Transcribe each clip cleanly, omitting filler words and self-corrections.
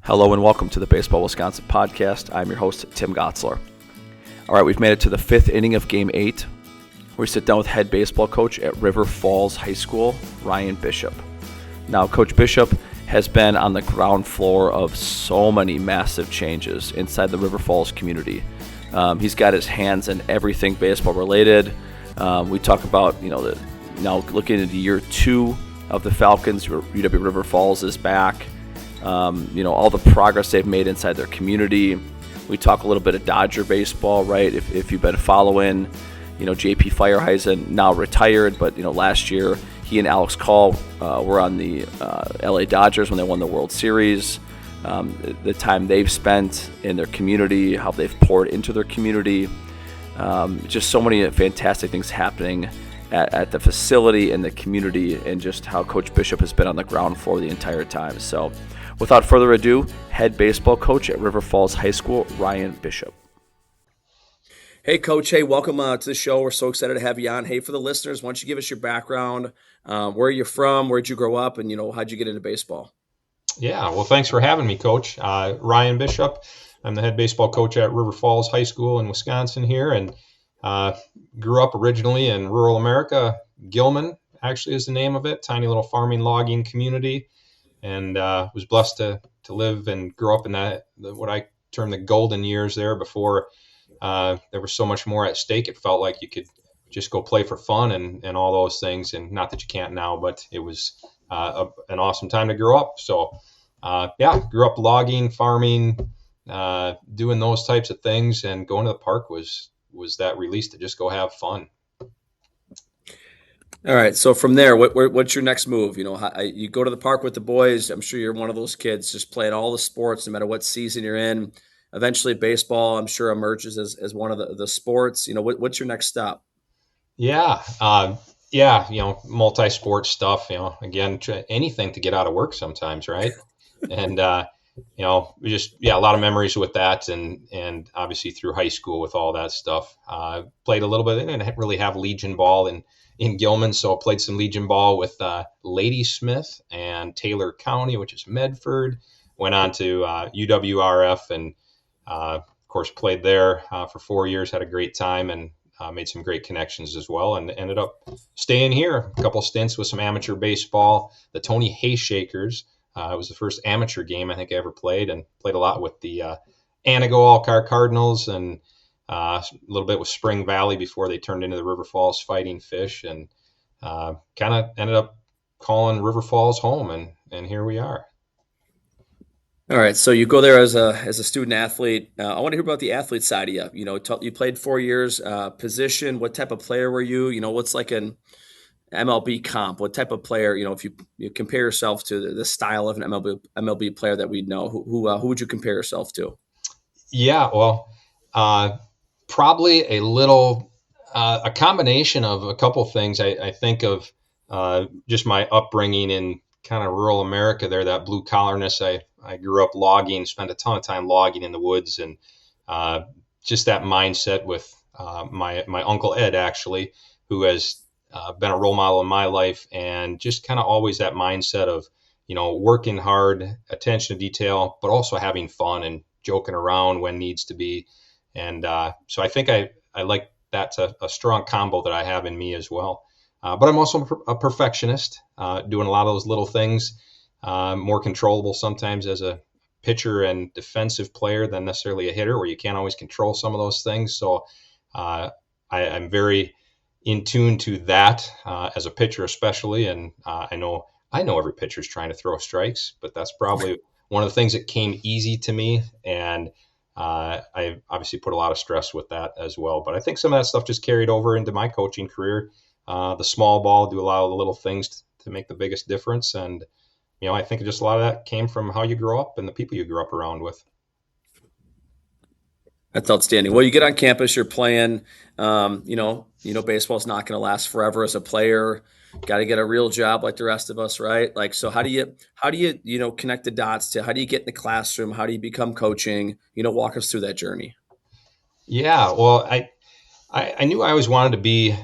Hello and welcome to the Baseball Wisconsin podcast. I'm your host, Tim Gotzler. All right, we've made it to the fifth inning of Game 8. Where we sit down with head baseball coach at River Falls High School, Ryan Bishop. Now, Coach Bishop has been on the ground floor of so many massive changes inside the River Falls community. He's got his hands in everything baseball related. We talk about, now looking into year 2 of the Falcons, UW River Falls is back. All the progress they've made inside their community. We talk a little bit of Dodger baseball, right? If you've been following, JP Feierheisen, now retired, but last year he and Alex Call were on the LA Dodgers when they won the World Series. The time they've spent in their community, how they've poured into their community, just so many fantastic things happening at the facility and the community, and just how Coach Bishop has been on the ground floor the entire time. So without further ado, head baseball coach at River Falls High School, Ryan Bishop. Hey, Coach. Hey, welcome to the show. We're so excited to have you on. Hey, for the listeners, why don't you give us your background, where you're from, where'd you grow up, and, how'd you get into baseball? Yeah, well, thanks for having me, Coach. Ryan Bishop. I'm the head baseball coach at River Falls High School in Wisconsin here, and grew up originally in rural America. Gilman actually is the name of it, tiny little farming logging community, and was blessed to live and grow up in what I term the golden years there before there was so much more at stake. It felt like you could just go play for fun and all those things, and not that you can't now, but it was an awesome time to grow up. So grew up logging, farming, doing those types of things, and going to the park was that release to just go have fun. All right. So from there, what's your next move? You go to the park with the boys. I'm sure you're one of those kids just playing all the sports, no matter what season you're in. Eventually, baseball, I'm sure, emerges as one of the sports. What's your next stop? Yeah. Multi-sport stuff, again, anything to get out of work sometimes, right? And, a lot of memories with that, and obviously through high school with all that stuff. Played a little bit. They didn't really have Legion ball in Gilman, so played some Legion ball with Ladysmith and Taylor County, which is Medford. Went on to UWRF, and of course played there for 4 years. Had a great time, and made some great connections as well, and ended up staying here. A couple stints with some amateur baseball. The Tony Hayshakers. It was the first amateur game I think I ever played, and played a lot with the Anago All-Car Cardinals, and a little bit with Spring Valley before they turned into the River Falls Fighting Fish, and kind of ended up calling River Falls home, and here we are. All right, so you go there as a student athlete. I want to hear about the athlete side of you. You played 4 years. Position, what type of player were you? What's like an MLB comp? What type of player? If you compare yourself to the style of an MLB player that we know, who would you compare yourself to? Yeah, well, probably a combination of a couple things. I think of just my upbringing in kind of rural America there, that blue collarness. I grew up logging, spent a ton of time logging in the woods, and just that mindset with my Uncle Ed, actually, who has been a role model in my life, and just kind of always that mindset of, working hard, attention to detail, but also having fun and joking around when needs to be. And so I think I like that's a strong combo that I have in me as well. But I'm also a perfectionist, doing a lot of those little things, more controllable sometimes as a pitcher and defensive player than necessarily a hitter, where you can't always control some of those things. So I'm very in tune to that as a pitcher, especially. And I know every pitcher is trying to throw strikes, but that's probably one of the things that came easy to me. And I obviously put a lot of stress with that as well. But I think some of that stuff just carried over into my coaching career. The small ball, do a lot of the little things to make the biggest difference. And, I think just a lot of that came from how you grow up and the people you grew up around with. That's outstanding. Well, you get on campus, you're playing, baseball's not going to last forever as a player. Got to get a real job like the rest of us, right? Like, so how do you connect the dots to how do you get in the classroom? How do you become coaching? Walk us through that journey. Yeah, well, I knew I always wanted to be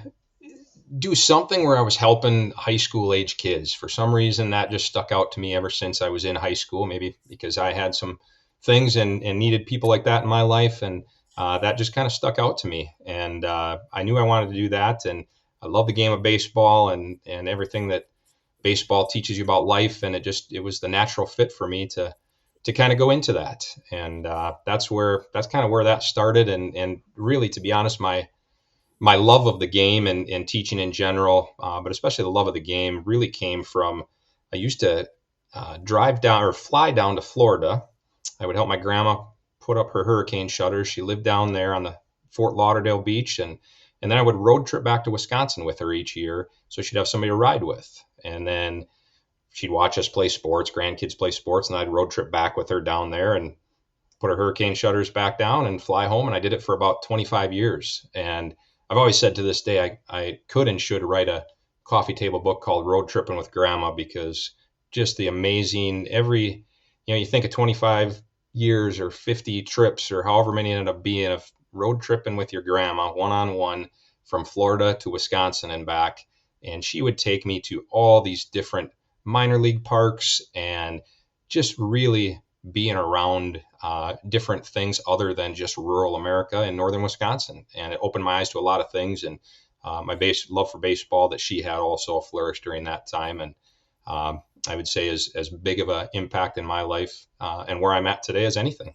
do something where I was helping high school age kids. For some reason, that just stuck out to me ever since I was in high school, maybe because I had some things and needed people like that in my life. And that just kind of stuck out to me. And I knew I wanted to do that. And I love the game of baseball and everything that baseball teaches you about life. And it was the natural fit for me to kind of go into that. And that's kind of where that started. And really, to be honest, my love of the game and teaching in general, but especially the love of the game, really came from I used to drive down or fly down to Florida. I would help my grandma put up her hurricane shutters. She lived down there on the Fort Lauderdale beach, and then I would road trip back to Wisconsin with her each year, so she'd have somebody to ride with. And then she'd watch us play sports, grandkids play sports, and I'd road trip back with her down there and put her hurricane shutters back down and fly home. And I did it for about 25 years. And I've always said to this day, I could and should write a coffee table book called Road Tripping with Grandma, because just the amazing you think of 25 years or 50 trips or however many ended up being of road tripping with your grandma one-on-one from Florida to Wisconsin and back. And she would take me to all these different minor league parks and just really being around different things other than just rural America in northern Wisconsin. And it opened my eyes to a lot of things. And my love for baseball that she had also flourished during that time. And I would say as big of an impact in my life and where I'm at today as anything.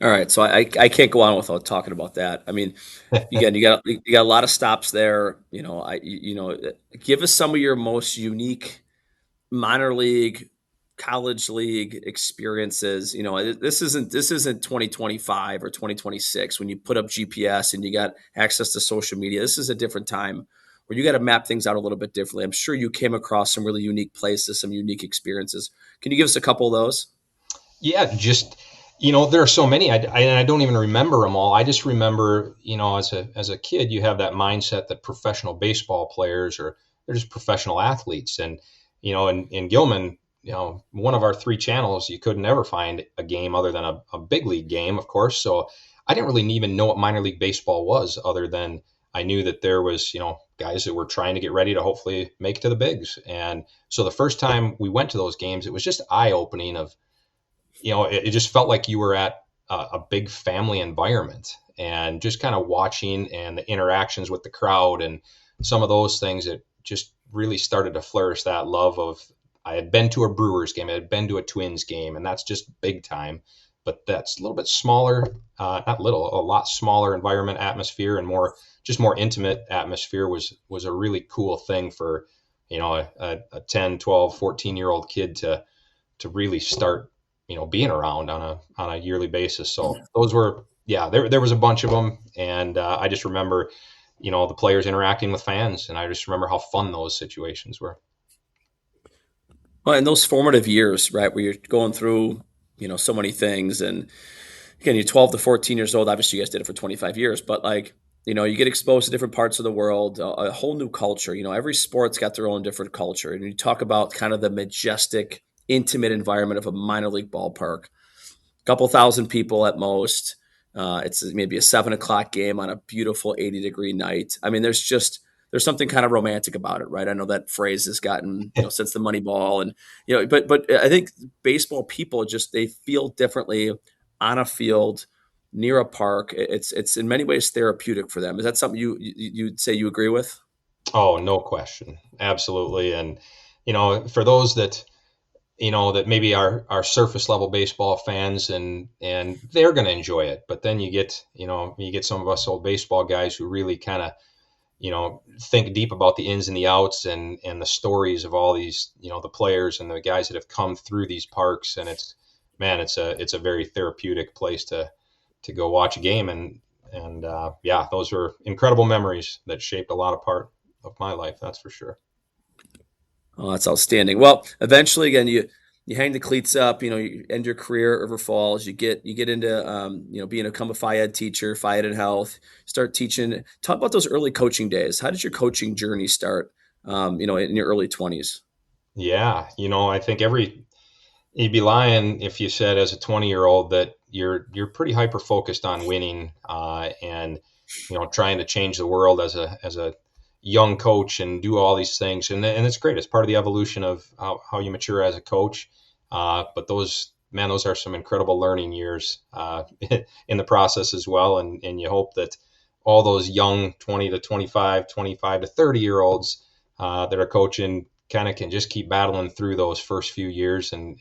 All right, so I can't go on without talking about that. I mean, again, you got a lot of stops there. Give us some of your most unique minor league, college league experiences. This isn't 2025 or 2026 when you put up GPS and you got access to social media. This is a different time where you got to map things out a little bit differently. I'm sure you came across some really unique places, some unique experiences. Can you give us a couple of those? Yeah, just there are so many. I don't even remember them all. I just remember, as a kid, you have that mindset that professional baseball players they're just professional athletes. And in Gilman, one of our 3 channels, you could never find a game other than a big league game, of course. So I didn't really even know what minor league baseball was, other than I knew that there was, guys that were trying to get ready to hopefully make it to the bigs. And so the first time we went to those games, it was just eye-opening of, it just felt like you were at a big family environment, and just kind of watching and the interactions with the crowd and some of those things that just really started to flourish that love of, I had been to a Brewers game, I had been to a Twins game, and that's just big time. But that's a little bit smaller, not little, a lot smaller environment, atmosphere, and more intimate atmosphere was a really cool thing for, a 10, 12, 14-year-old kid to really start, being around on a yearly basis. So those were, there was a bunch of them. And I just remember, the players interacting with fans, and I just remember how fun those situations were. Well, in those formative years, right, where you're going through, so many things, and again, you're 12 to 14 years old. Obviously, you guys did it for 25 years, but you get exposed to different parts of the world, a whole new culture. Every sport's got their own different culture, and you talk about kind of the majestic, intimate environment of a minor league ballpark. A couple thousand people at most. It's maybe a 7:00 game on a beautiful 80-degree night. I mean, there's something kind of romantic about it, right? I know that phrase has gotten, since the Moneyball, and but I think baseball people they feel differently on a field near a park. It's in many ways therapeutic for them. Is that something you'd say you agree with? Oh, no question, absolutely. And for those that that maybe are surface level baseball fans, and they're going to enjoy it, but then you get some of us old baseball guys who really kind of think deep about the ins and the outs and the stories of all these, the players and the guys that have come through these parks. And it's a very therapeutic place to go watch a game. And those were incredible memories that shaped a lot of part of my life. That's for sure. Oh, that's outstanding. Well, eventually, again, you hang the cleats up. You end your career at River Falls. You get into become a Phi Ed teacher, Phi Ed in health. Start teaching. Talk about those early coaching days. How did your coaching journey start? In your early 20s. Yeah, I think you'd be lying if you said as a 20-year-old that you're pretty hyper focused on winning and trying to change the world as a young coach and do all these things. And it's great. It's part of the evolution of how you mature as a coach. But those are some incredible learning years in the process as well. And you hope that all those young 20 to 25, 25 to 30-year-olds that are coaching kind of can just keep battling through those first few years and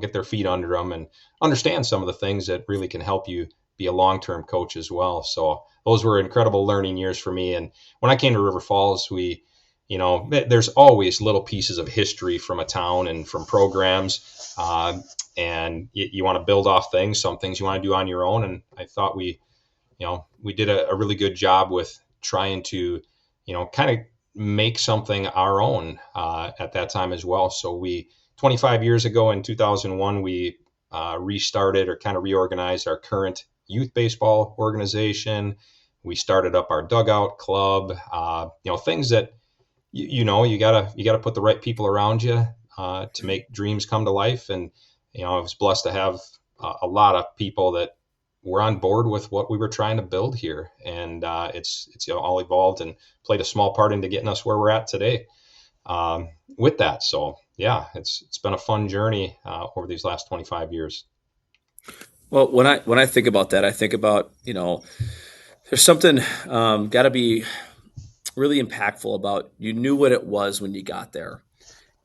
get their feet under them and understand some of the things that really can help you be a long-term coach as well. So those were incredible learning years for me. And when I came to River Falls, there's always little pieces of history from a town and from programs. And you want to build off things, some things you want to do on your own. And I thought we did a really good job with trying to, kind of make something our own at that time as well. So 25 years ago in 2001, we restarted or kind of reorganized our current youth baseball organization. We started up our dugout club, things that, you gotta put the right people around you to make dreams come to life. And, I was blessed to have a lot of people that were on board with what we were trying to build here. And it's all evolved and played a small part into getting us where we're at today with that. So yeah, it's been a fun journey over these last 25 years. Well, when I think about that, I think about, there's something got to be really impactful about you knew what it was when you got there,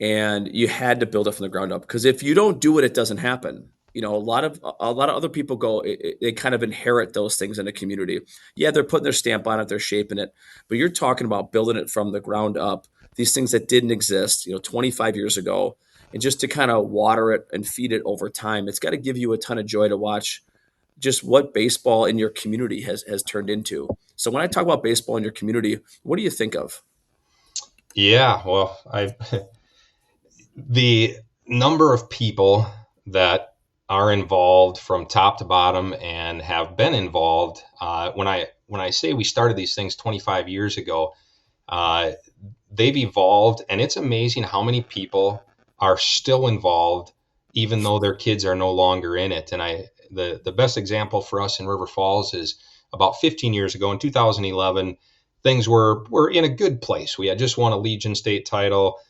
and you had to build it from the ground up. Because if you don't do it, it doesn't happen. A lot of other people they kind of inherit those things in a community. Yeah, they're putting their stamp on it, they're shaping it, but you're talking about building it from the ground up. These things that didn't exist, 25 years ago, and just to kind of water it and feed it over time. It's got to give you a ton of joy to watch just what baseball in your community has turned into. So when I talk about baseball in your community, what do you think of? Yeah, well, the number of people that are involved from top to bottom and have been involved. When I say we started these things 25 years ago, they've evolved, and it's amazing how many people are still involved, even though their kids are no longer in it. And the best example for us in River Falls is about 15 years ago in 2011, things were in a good place. We had just won a Legion State title.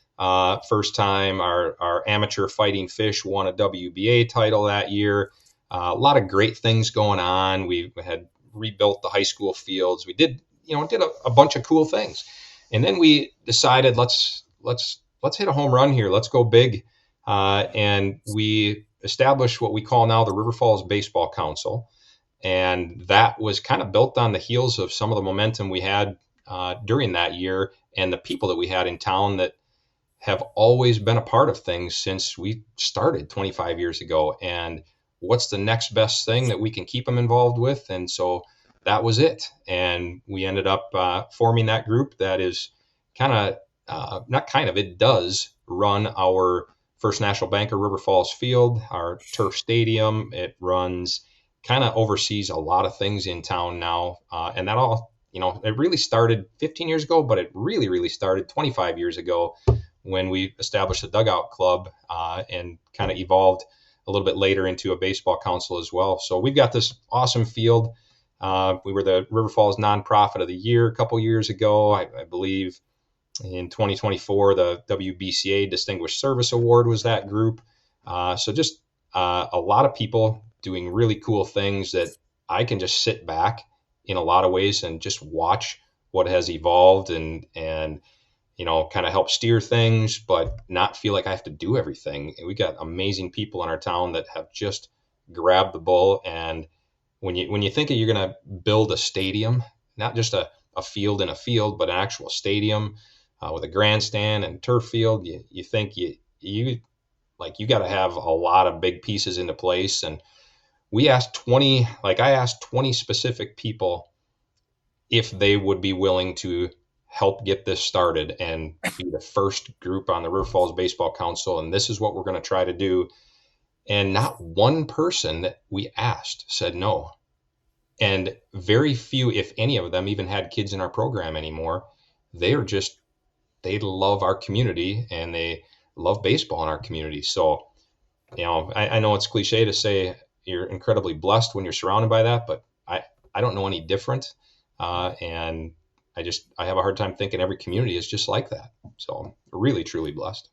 First time our amateur fighting fish won a WBA title that year. A lot of great things going on. We had rebuilt the high school fields. We did a bunch of cool things. And then we decided let's hit a home run here. Let's go big. And we established what we call now the River Falls Baseball Council. And that was kind of built on the heels of some of the momentum we had during that year and the people that we had in town that have always been a part of things since we started 25 years ago. And what's the next best thing that we can keep them involved with? And so that was it. And we ended up forming that group that is it does run our First National Bank of River Falls Field, our turf stadium. It oversees a lot of things in town now. And that all, it really started 15 years ago, but it really, really started 25 years ago when we established the Dugout Club and kind of evolved a little bit later into a baseball council as well. So we've got this awesome field. We were the River Falls Nonprofit of the Year a couple years ago. I believe in 2024, the WBCA Distinguished Service Award was that group. So just a lot of people doing really cool things that I can just sit back in a lot of ways and just watch what has evolved and kind of help steer things, but not feel like I have to do everything. And we got amazing people in our town that have just grabbed the bull. And when you think of you're going to build a stadium, not just a field in a field, but an actual stadium with a grandstand and turf field, you think you got to have a lot of big pieces into place. And I asked 20 specific people if they would be willing to help get this started and be the first group on the River Falls Baseball Council. And this is what we're going to try to do. And not one person that we asked said no. And very few, if any of them, even had kids in our program anymore. They love our community and they love baseball in our community. So, I know it's cliche to say you're incredibly blessed when you're surrounded by that, but I don't know any different. And I have a hard time thinking every community is just like that. So really, truly blessed.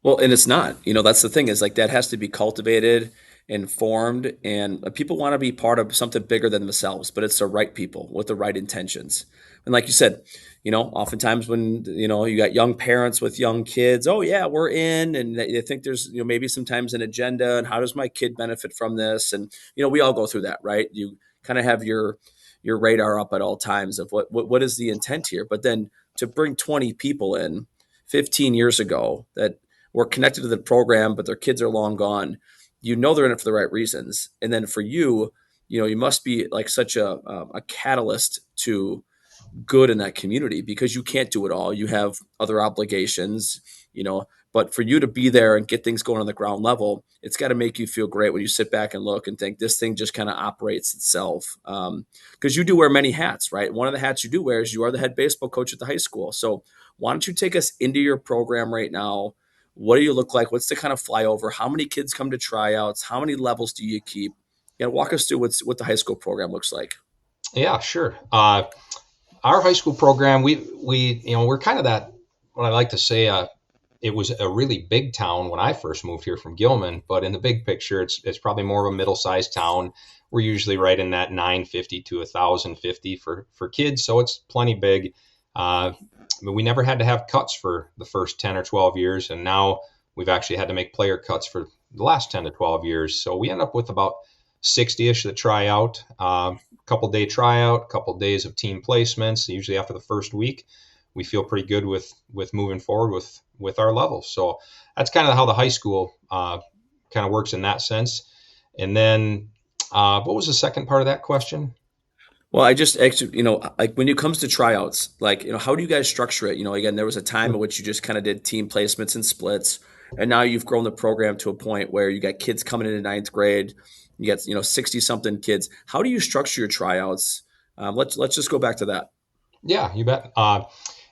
Well, and it's not. That's the thing is like that has to be cultivated and formed, and people want to be part of something bigger than themselves, but it's the right people with the right intentions. And like you said, oftentimes when you got young parents with young kids, oh yeah, we're in, and they think there's maybe sometimes an agenda, and how does my kid benefit from this? And we all go through that, right? You kind of have your radar up at all times of what is the intent here, but then to bring 20 people in 15 years ago that were connected to the program, but their kids are long gone. They're in it for the right reasons. And then for you, you must be like such a catalyst to good in that community because you can't do it all. You have other obligations, but for you to be there and get things going on the ground level, it's got to make you feel great when you sit back and look and think this thing just kind of operates itself. Because you do wear many hats, right? One of the hats you do wear is you are the head baseball coach at the high school. So why don't you take us into your program right now? What do you look like? What's the kind of flyover? How many kids come to tryouts? How many levels do you keep? Walk us through what the high school program looks like. Yeah, sure. Our high school program, we're kind of that, what I like to say, it was a really big town when I first moved here from Gilman, but in the big picture, it's probably more of a middle-sized town. We're usually right in that 950 to 1,050 for kids, so it's plenty big. But we never had to have cuts for the first 10 or 12 years, and now we've actually had to make player cuts for the last 10 to 12 years. So we end up with about 60-ish that try out, couple-day tryout, couple days of team placements. Usually after the first week, we feel pretty good with moving forward with our levels. So that's kind of how the high school kind of works in that sense. And then what was the second part of that question? Well, I just actually, like when it comes to tryouts, like, how do you guys structure it? Again, there was a time in which you just kind of did team placements and splits, and now you've grown the program to a point where you got kids coming into ninth grade, you got 60 something kids. How do you structure your tryouts? Let's just go back to that. Yeah, you bet.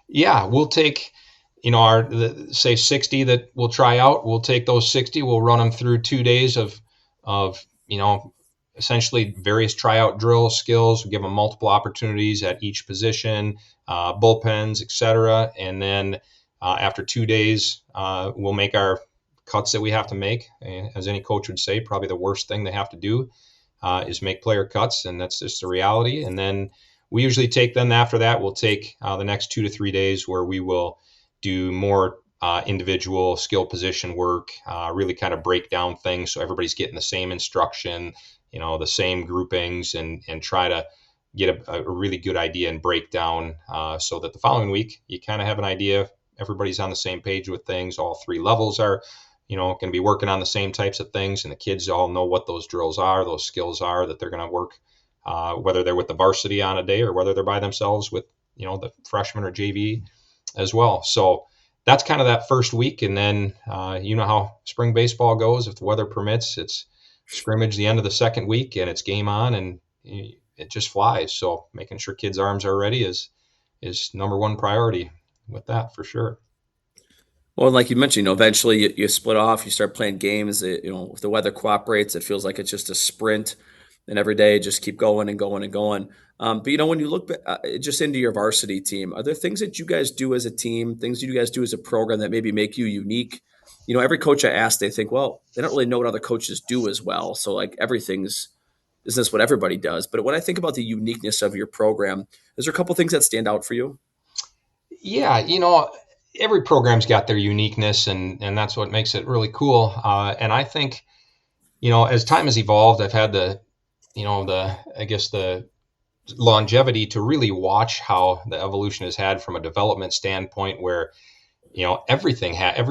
Yeah, we'll take say 60 that we'll try out. We'll take those 60. We'll run them through 2 days of essentially various tryout drill skills. We give them multiple opportunities at each position, bullpens, etc. And then after 2 days, we'll make our cuts that we have to make. And as any coach would say, probably the worst thing they have to do is make player cuts, and that's just the reality. And then we usually take them after that. We'll take the next 2 to 3 days where we will do more individual skill position work, really kind of break down things so everybody's getting the same instruction, the same groupings, and try to get a really good idea and breakdown so that the following week you kind of have an idea. Everybody's on the same page with things. All three levels are, going to be working on the same types of things, and the kids all know what those drills are, those skills are that they're going to work, whether they're with the varsity on a day or whether they're by themselves with, the freshman or JV as well. So that's kind of that first week. And then, how spring baseball goes. If the weather permits, it's scrimmage the end of the second week and it's game on, and it just flies. So making sure kids' arms are ready is number one priority with that for sure. Well, like you mentioned, eventually you split off, you start playing games. If the weather cooperates, it feels like it's just a sprint, and every day just keep going and going and going. But when you look just into your varsity team, are there things that you guys do as a team, things you guys do as a program that maybe make you unique? Every coach I ask, they think, well, they don't really know what other coaches do as well. So like is this what everybody does? But when I think about the uniqueness of your program, is there a couple things that stand out for you? Yeah, every program's got their uniqueness, and that's what makes it really cool. And I think, as time has evolved, I've had the longevity to really watch how the evolution has had from a development standpoint, where every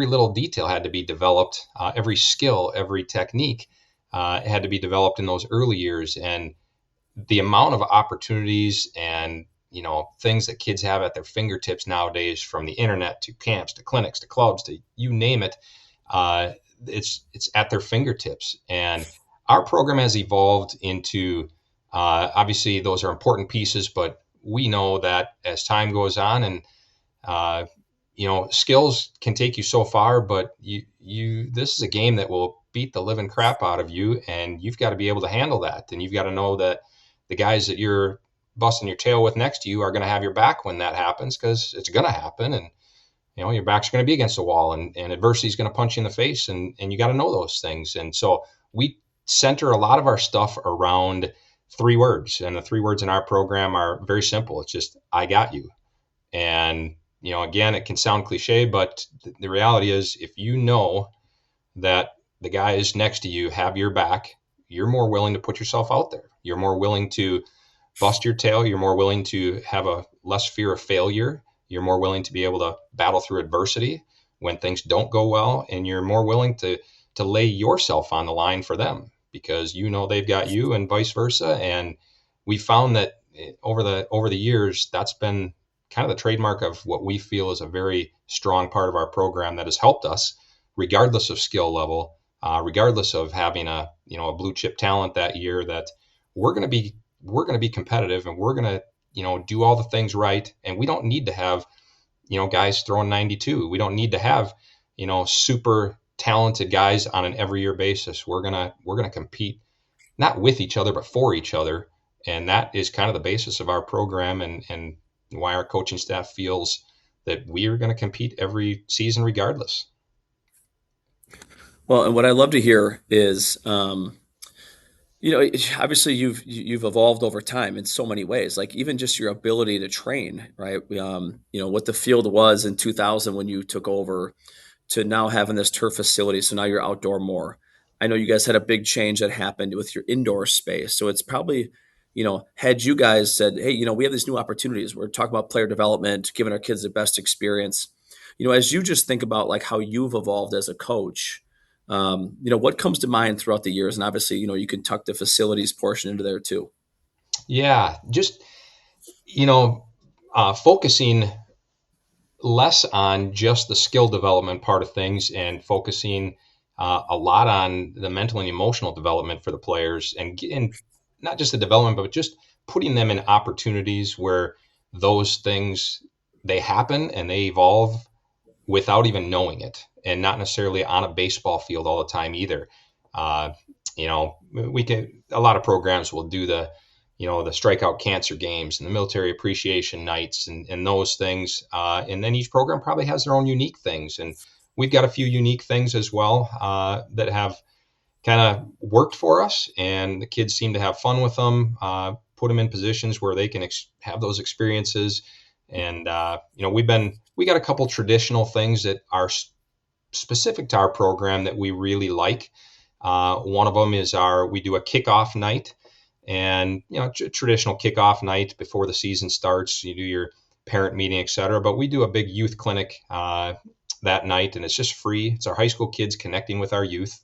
little detail had to be developed, every skill, every technique had to be developed in those early years, and the amount of opportunities and things that kids have at their fingertips nowadays, from the internet to camps to clinics to clubs to you name it, it's at their fingertips. And our program has evolved into, obviously those are important pieces, but we know that as time goes on, and skills can take you so far, but this is a game that will beat the living crap out of you, and you've got to be able to handle that. And you've got to know that the guys that you're busting your tail with next to you are going to have your back when that happens, because it's going to happen. And, your back's going to be against the wall, and adversity is going to punch you in the face, and you got to know those things. And so we center a lot of our stuff around 3 words, and the 3 words in our program are very simple. It's just, I got you. And, again, it can sound cliche, but the reality is, if you know that the guys next to you have your back, you're more willing to put yourself out there. You're more willing to bust your tail. You're more willing to have a less fear of failure. You're more willing to be able to battle through adversity when things don't go well. And you're more willing to lay yourself on the line for them, because they've got you, and vice versa. And we found that over the years, that's been kind of the trademark of what we feel is a very strong part of our program that has helped us, regardless of skill level, regardless of having a blue chip talent that year, that we're going to be competitive, and we're going to do all the things right. And we don't need to have guys throwing 92. We don't need to have super talented guys on an every year basis. We're gonna compete, not with each other, but for each other. And that is kind of the basis of our program, and why our coaching staff feels that we are going to compete every season regardless. Well, and what I love to hear is, obviously you've evolved over time in so many ways, like even just your ability to train, right? What the field was in 2000 when you took over, to now having this turf facility. So now you're outdoor more. I know you guys had a big change that happened with your indoor space. So it's probably, had you guys said, hey, we have these new opportunities. We're talking about player development, giving our kids the best experience. As you just think about like how you've evolved as a coach, what comes to mind throughout the years? And obviously, you can tuck the facilities portion into there too. Yeah, just, focusing less on just the skill development part of things, and focusing a lot on the mental and emotional development for the players, and not just the development, but just putting them in opportunities where those things, they happen and they evolve without even knowing it, and not necessarily on a baseball field all the time either. A lot of programs will do the strikeout cancer games and the military appreciation nights and those things. And then each program probably has their own unique things. And we've got a few unique things as well that have kind of worked for us, and the kids seem to have fun with them, put them in positions where they can have those experiences. And, we got a couple traditional things that are specific to our program that we really like. One of them is we do a kickoff night, and, traditional kickoff night before the season starts. You do your parent meeting, et cetera, but we do a big youth clinic that night, and it's just free. It's our high school kids connecting with our youth,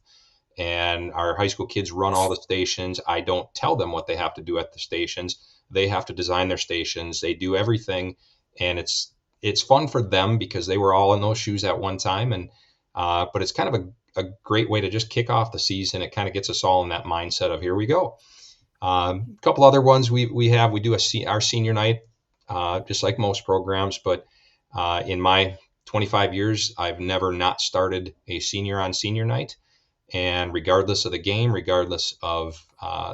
and our high school kids run all the stations. I don't tell them what they have to do at the stations. They have to design their stations. They do everything, and it's fun for them because they were all in those shoes at one time. And but it's kind of a great way to just kick off the season. It kind of gets us all in that mindset of, here we go. A couple other ones we do our senior night, just like most programs, but in my 25 years, I've never not started a senior on senior night. And regardless of the game, regardless of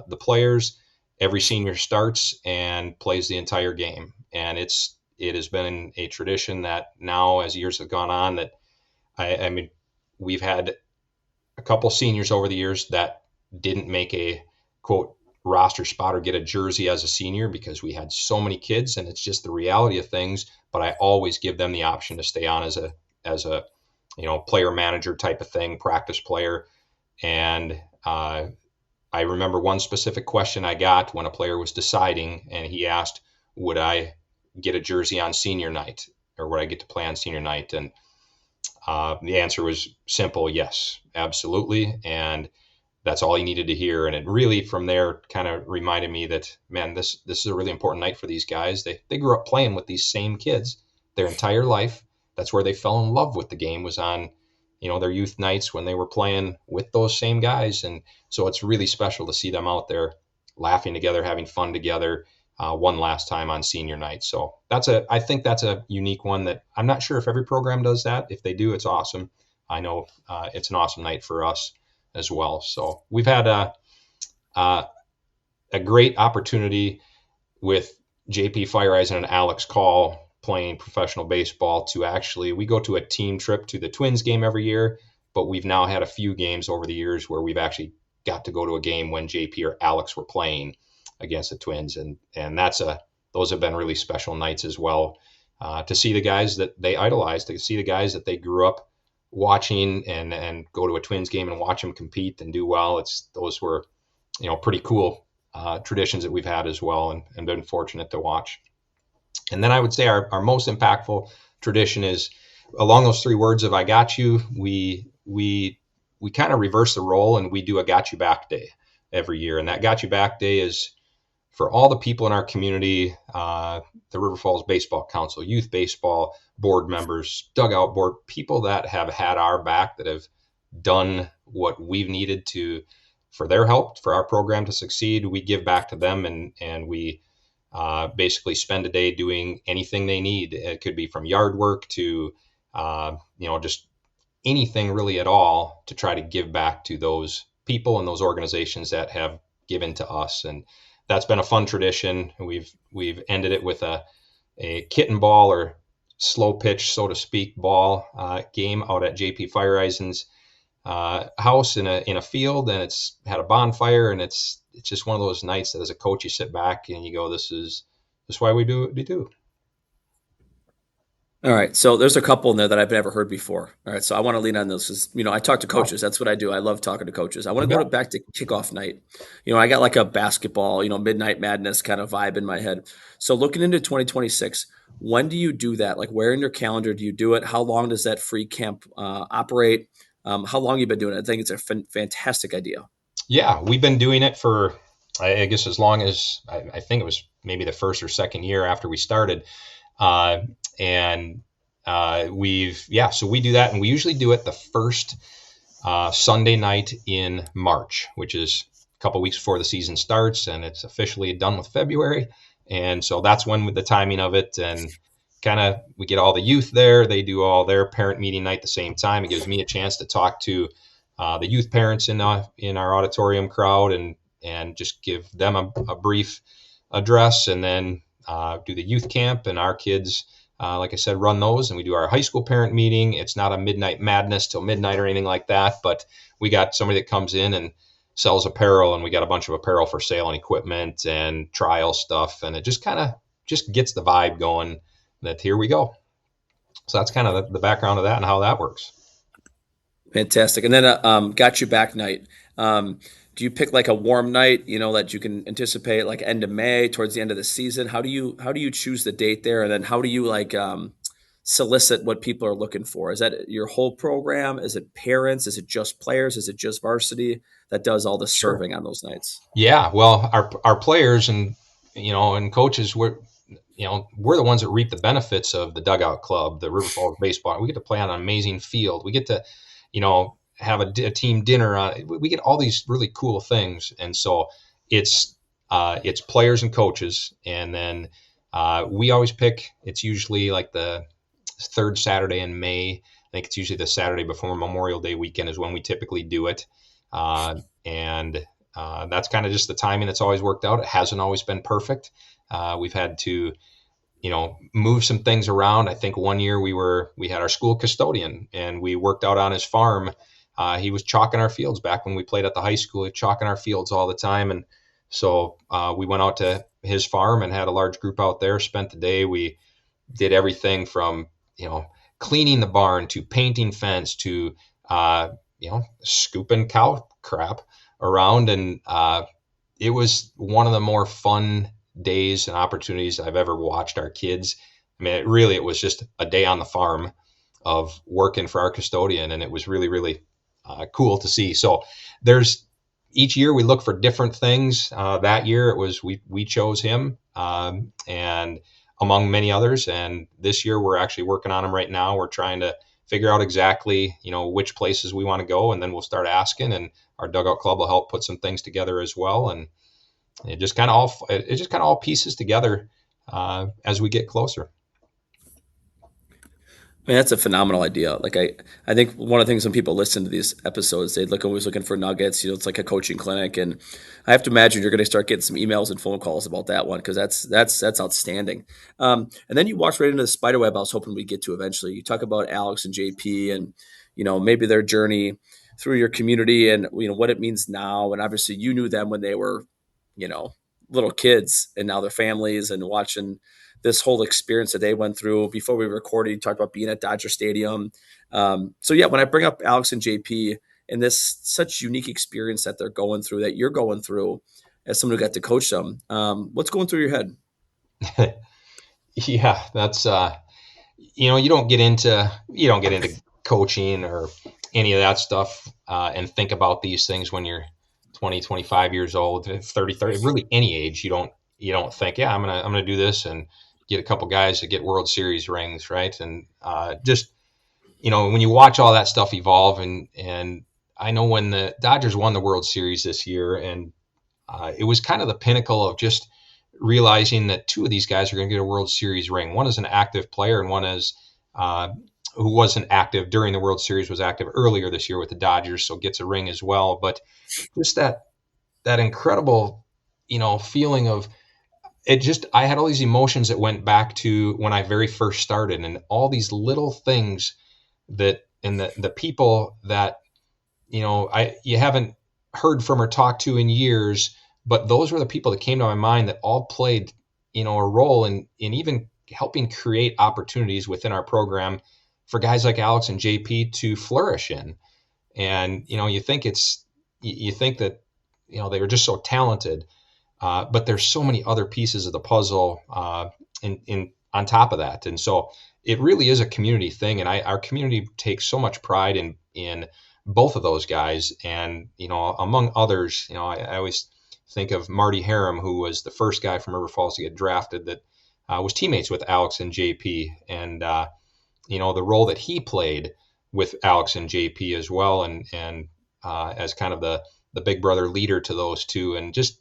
the players, every senior starts and plays the entire game. And it has been a tradition that now, as years have gone on, that I mean, we've had a couple seniors over the years that didn't make a quote roster spot or get a jersey as a senior because we had so many kids, and it's just the reality of things. But I always give them the option to stay on as a player manager type of thing, practice player. And I remember one specific question I got when a player was deciding, and he asked, would I get a jersey on senior night, or would I get to play on senior night? And the answer was simple: yes, absolutely. And that's all he needed to hear. And it really, from there, kind of reminded me that, man, this is a really important night for these guys. They grew up playing with these same kids their entire life. That's where they fell in love with the game, was on their youth nights when they were playing with those same guys. And so it's really special to see them out there laughing together, having fun together, one last time on senior night. So I think that's a unique one that I'm not sure if every program does that. If they do, it's awesome. I know it's an awesome night for us as well. So we've had a great opportunity with JP Fireisen and Alex Call playing professional baseball to actually, we go to a team trip to the Twins game every year, but we've now had a few games over the years where we've actually got to go to a game when JP or Alex were playing against the Twins. And those have been really special nights as well, to see the guys that they idolize, to see the guys that they grew up watching, and go to a Twins game and watch them compete and do well. Those were, pretty cool traditions that we've had as well, and been fortunate to watch. And then I would say our most impactful tradition is along those three words of "I got you." We kind of reverse the role, and we do a "Got You Back" day every year. And that "Got You Back" day is for all the people in our community, the River Falls Baseball Council, youth baseball board members, dugout board, people that have had our back, that have done what we've needed for their help, for our program to succeed. We give back to them, and we basically spend a day doing anything they need. It could be from yard work to, just anything really at all, to try to give back to those people and those organizations that have given to us. And that's been a fun tradition. We've ended it with a kitten ball, or slow pitch, so to speak, ball game out at JP Fireisen's house in a field, and it's had a bonfire, and it's just one of those nights that as a coach you sit back and you go, this is why we do what we do. All right, so there's a couple in there that I've never heard before. All right, so I want to lean on those because, I talk to coaches. That's what I do. I love talking to coaches. I want to go back to kickoff night. I got like a basketball, midnight madness kind of vibe in my head. So looking into 2026, when do you do that? Like, where in your calendar do you do it? How long does that free camp operate? How long have you been doing it? I think it's a fantastic idea. Yeah, we've been doing it for, I guess, as long as I think it was maybe the first or second year after we started. So we do that, and we usually do it the first Sunday night in March, which is a couple weeks before the season starts, and it's officially done with February. And so that's when, with the timing of it, and kind of, we get all the youth there. They do all their parent meeting night at the same time. It gives me a chance to talk to the youth parents in our auditorium crowd, and just give them a brief address, and then do the youth camp, and our kids, like I said, run those, and we do our high school parent meeting. It's not a midnight madness till midnight or anything like that, but we got somebody that comes in and sells apparel, and we got a bunch of apparel for sale and equipment and trial stuff, and it just kind of just gets the vibe going that here we go. So that's kind of the background of that and how that works. Fantastic. And then Got You Back night. Do you pick like a warm night, that you can anticipate, like end of May, towards the end of the season? How do you choose the date there? And then how do you solicit what people are looking for? Is that your whole program? Is it parents? Is it just players? Is it just varsity that does all the serving on those nights? Yeah, well, our players and coaches, we're the ones that reap the benefits of the dugout club, the River Falls baseball. We get to play on an amazing field. We get to, have a team dinner on it. We get all these really cool things. And so it's players and coaches. And then we always pick, it's usually like the third Saturday in May. I think it's usually the Saturday before Memorial Day weekend is when we typically do it. And that's kind of just the timing that's always worked out. It hasn't always been perfect. We've had to, move some things around. I think one year we had our school custodian, and we worked out on his farm. He was chalking our fields back when we played at the high school, chalking our fields all the time. And so we went out to his farm and had a large group out there, spent the day. We did everything from, cleaning the barn to painting fence to, scooping cow crap around. And it was one of the more fun days and opportunities I've ever watched our kids. I mean, it was just a day on the farm of working for our custodian, and it was really, really cool to see. So each year we look for different things. That year it was, we chose him, and among many others. And this year we're actually working on them right now. We're trying to figure out exactly, which places we want to go, and then we'll start asking, and our dugout club will help put some things together as well. And it just kind of all pieces together as we get closer. I mean, that's a phenomenal idea. Like I think one of the things when people listen to these episodes, they look always looking for nuggets. It's like a coaching clinic, and I have to imagine you're going to start getting some emails and phone calls about that one because that's outstanding. And then you walked right into the spider web I was hoping we'd get to eventually. You talk about Alex and JP, and maybe their journey through your community, and what it means now. And obviously, you knew them when they were, you know, little kids, and now they're families, and watching this whole experience that they went through. Before we recorded, you talked about being at Dodger Stadium. So yeah, when I bring up Alex and JP and this such unique experience that they're going through, that you're going through as someone who got to coach them, what's going through your head? Yeah, that's you don't get into coaching or any of that stuff and think about these things when you're 20, 25 years old, 30, really any age. You don't think, yeah, I'm gonna do this and get a couple guys to get World Series rings, right? And just when you watch all that stuff evolve, and I know when the Dodgers won the World Series this year, and it was kind of the pinnacle of just realizing that two of these guys are going to get a World Series ring. One is an active player, and one is uh, who wasn't active during the World Series, was active earlier this year with the Dodgers, so gets a ring as well. But just that incredible, feeling of it. Just I had all these emotions that went back to when I very first started, and all these little things and the people that you haven't heard from or talked to in years, but those were the people that came to my mind that all played, a role in even helping create opportunities within our program for guys like Alex and JP to flourish in. And, you think that, they were just so talented, but there's so many other pieces of the puzzle in on top of that. And so it really is a community thing. And our community takes so much pride in both of those guys. And, among others, I always think of Marty Harum, who was the first guy from River Falls to get drafted that was teammates with Alex and JP. And, the role that he played with Alex and JP as well. And as kind of the big brother leader to those two. And just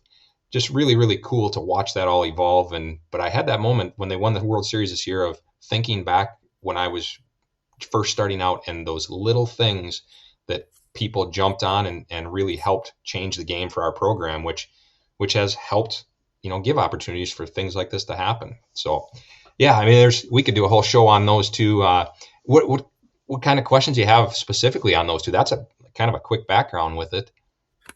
really, really cool to watch that all evolve. But I had that moment when they won the World Series this year of thinking back when I was first starting out, and those little things that people jumped on and really helped change the game for our program, which has helped, give opportunities for things like this to happen. So, yeah, I mean, we could do a whole show on those two. What kind of questions do you have specifically on those two? That's a kind of a quick background with it.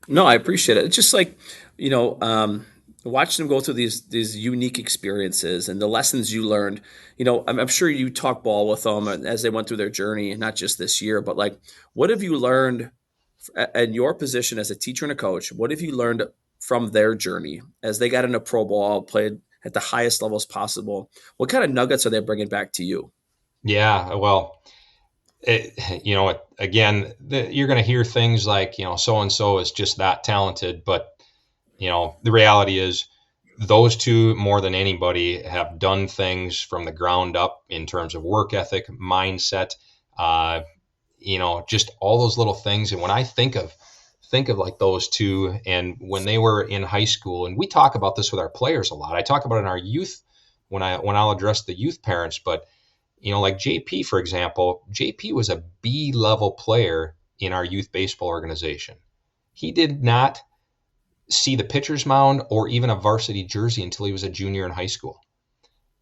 No, I appreciate it. It's just like, you know, um, watching them go through these unique experiences and the lessons you learned. I'm sure you talk ball with them as they went through their journey, not just this year, but like, what have you learned in your position as a teacher and a coach? What have you learned from their journey as they got into pro ball, played at the highest levels possible? What kind of nuggets are they bringing back to you? Yeah, well, again, you're going to hear things like, so and so is just that talented, but the reality is those two more than anybody have done things from the ground up in terms of work ethic, mindset, uh, just all those little things. And when I think of like those two, and when they were in high school, and we talk about this with our players a lot. I talk about it in our youth when I'll address the youth parents, but like JP, for example, JP was a B level player in our youth baseball organization. He did not see the pitcher's mound or even a varsity jersey until he was a junior in high school.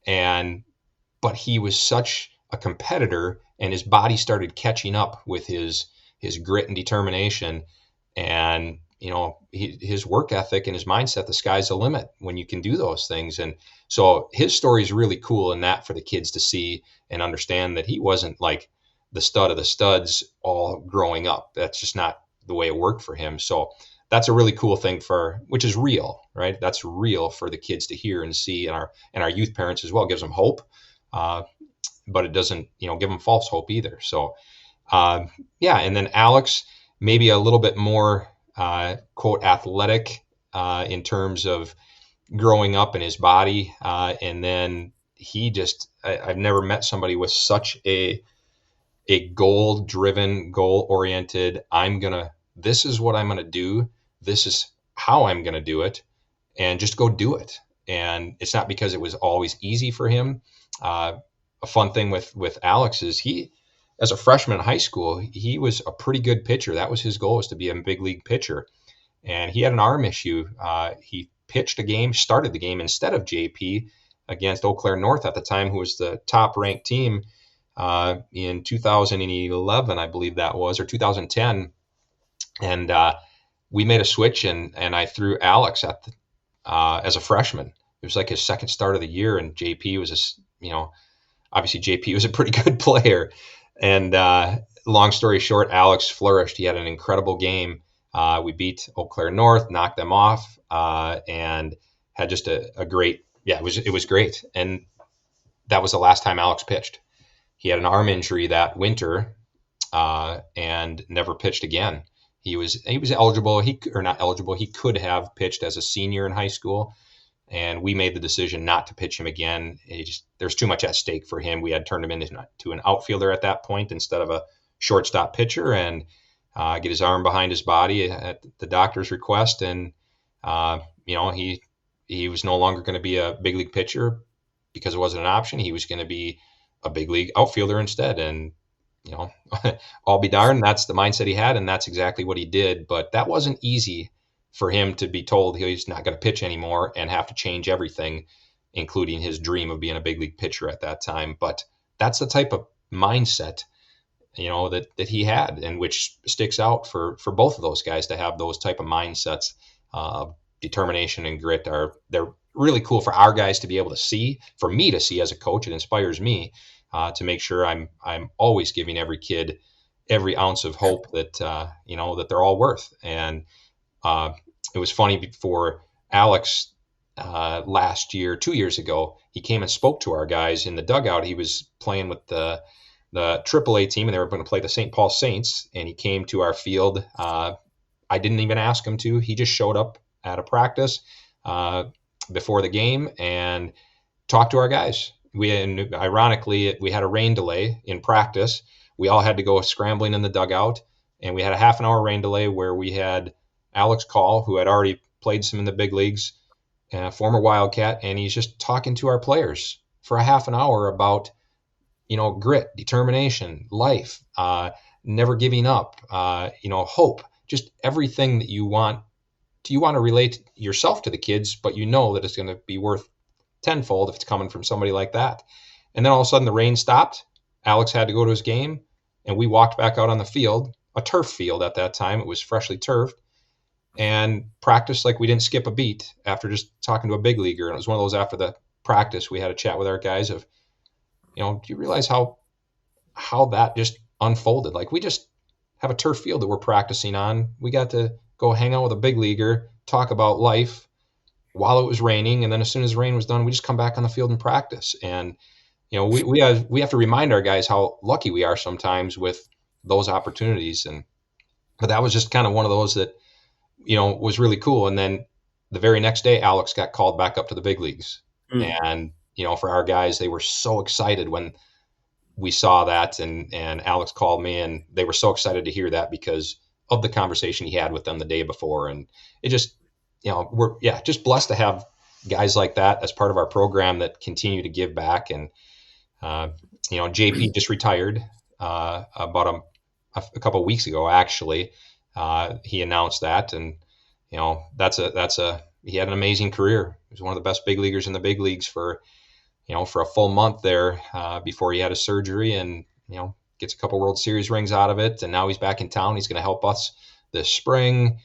But he was such a competitor, and his body started catching up with his grit and determination. And his work ethic and his mindset, the sky's the limit when you can do those things. And so his story is really cool in that, for the kids to see and understand that he wasn't like the stud of the studs all growing up. That's just not the way it worked for him. So that's a really cool thing, which is real, right? That's real for the kids to hear and see, and our youth parents as well. It gives them hope, but it doesn't give them false hope either. So yeah, and then Alex, maybe a little bit more quote athletic in terms of growing up in his body, and then I've never met somebody with such a goal driven, goal oriented. This is what I'm gonna do. This is how I'm gonna do it, and just go do it. And it's not because it was always easy for him. a fun thing with Alex is he, as a freshman in high school, he was a pretty good pitcher. That was his goal, was to be a big league pitcher. And he had an arm issue. He pitched a game, started the game instead of JP against Eau Claire North at the time, who was the top ranked team in 2011, I believe that was, or 2010. And we made a switch, and I threw Alex as a freshman. It was like his second start of the year, and JP was obviously JP was a pretty good player. And long story short, Alex flourished. He had an incredible game. We beat Eau Claire North, knocked them off, and had just a great, it was great. And that was the last time Alex pitched. He had an arm injury that winter and never pitched again. He was eligible. Or not eligible. He could have pitched as a senior in high school, and we made the decision not to pitch him again. There's too much at stake for him. We had turned him into an outfielder at that point instead of a shortstop pitcher, and get his arm behind his body at the doctor's request. And he was no longer going to be a big league pitcher because it wasn't an option. He was going to be a big league outfielder instead. And I'll be darned, that's the mindset he had, and that's exactly what he did. But that wasn't easy for him to be told he's not going to pitch anymore and have to change everything, including his dream of being a big league pitcher at that time. But that's the type of mindset, that he had, and which sticks out for both of those guys to have those type of mindsets. Determination and grit they're really cool for our guys to be able to see, for me to see as a coach. It inspires me to make sure I'm always giving every kid every ounce of hope that that they're all worth. And it was funny, for Alex last year, 2 years ago, he came and spoke to our guys in the dugout. He was playing with the AAA team, and they were going to play the St. Paul Saints, and he came to our field. I didn't even ask him to. He just showed up at a practice before the game and talked to our guys. Ironically, we had a rain delay in practice. We all had to go scrambling in the dugout, and we had a half an hour rain delay where we had Alex Call, who had already played some in the big leagues, former Wildcat, and he's just talking to our players for a half an hour about, grit, determination, life, never giving up, hope, just everything that you want. You want to relate yourself to the kids, but that it's going to be worth tenfold if it's coming from somebody like that. And then all of a sudden the rain stopped. Alex had to go to his game, and we walked back out on the field, a turf field at that time. It was freshly turfed, and practiced like we didn't skip a beat after just talking to a big leaguer. And it was one of those, after the practice, we had a chat with our guys of, do you realize how that just unfolded? Like, we just have a turf field that we're practicing on. We got to go hang out with a big leaguer, talk about life while it was raining, and then as soon as the rain was done, we just come back on the field and practice. And we have to remind our guys how lucky we are sometimes with those opportunities. But that was just kind of one of those that was really cool. And then the very next day, Alex got called back up to the big leagues. And for our guys, they were so excited when we saw that, and Alex called me, and they were so excited to hear that because of the conversation he had with them the day before. And it just, we're just blessed to have guys like that as part of our program that continue to give back. And JP just retired about a couple of weeks ago, actually. He announced that, and he had an amazing career. He was one of the best big leaguers in the big leagues for a full month there before he had his surgery, and gets a couple World Series rings out of it. And now he's back in town. He's going to help us this spring.